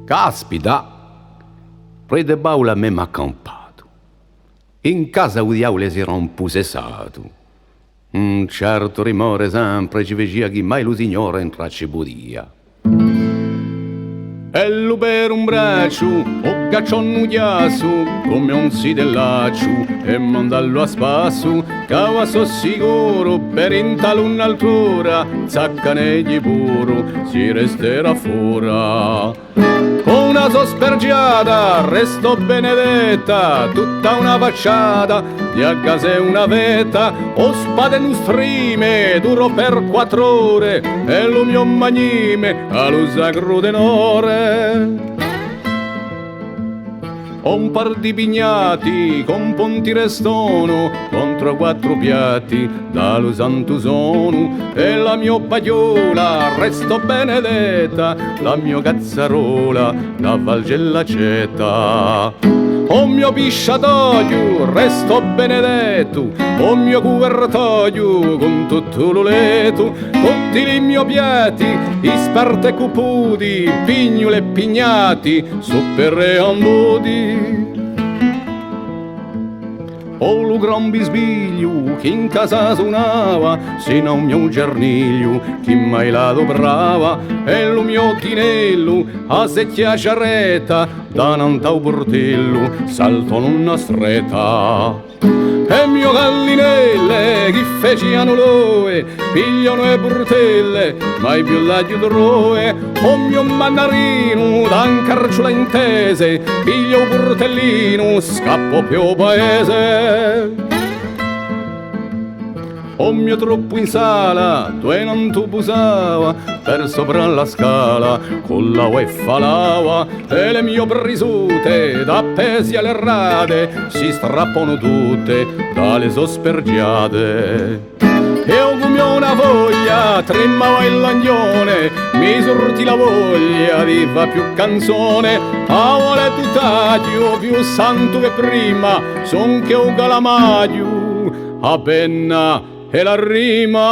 Caspita, prete baula me m'ha accampato. In casa udiaule si era un pusessato. Un certo rimore sempre ci faceva chi mai lo signore entracci podia. E lu per un braccio, o caccion un chiasso, come un sidellaccio, e mandallo a spasso, cava so sicuro, per intalo un'altura, zaccanegli puro, si resterà fuori. Con una sospergiata, resto benedetta, tutta una facciata, di a casa è una vetta, o spade in strime, duro per 4 ore, e lo mio magnime, allo sacro tenore. Ho un par di pignati con ponti restono contro 4 piatti dallo santo sono e la mia pagliola resto benedetta, la mia cazzarola da valgella ceta. O mio pisciatoio resto benedetto, o mio cuvertoio con tutto l'oleto, tutti i miei piatti, isperte e cuputi, pignole e pignati, zuppere e ambuti. O lo gran bisbiglio che in casa suonava, sino a un mio gerniglio che mai la dobrava, e lo mio tinello a secchia sciarretta, da nantau portello salto in una stretta. E mio gallinelle che feciano loe, pigliano e portelle, mai più la chiudroe. O mio mannarino dan carciola intese, piglio portellino, scappo più paese. O mio troppo in sala, tu e non tu pusava, per sopra la scala, con la ueffa lava, e le mie brisute, da pesi alle rade, si strappano tutte dalle sospergiate. E ho come una voglia, tremava il lagnone, mi sorti la voglia di fa più canzone, a vuole tu taglio, più santo che prima, son che ho calamaglio, a penna e la rima.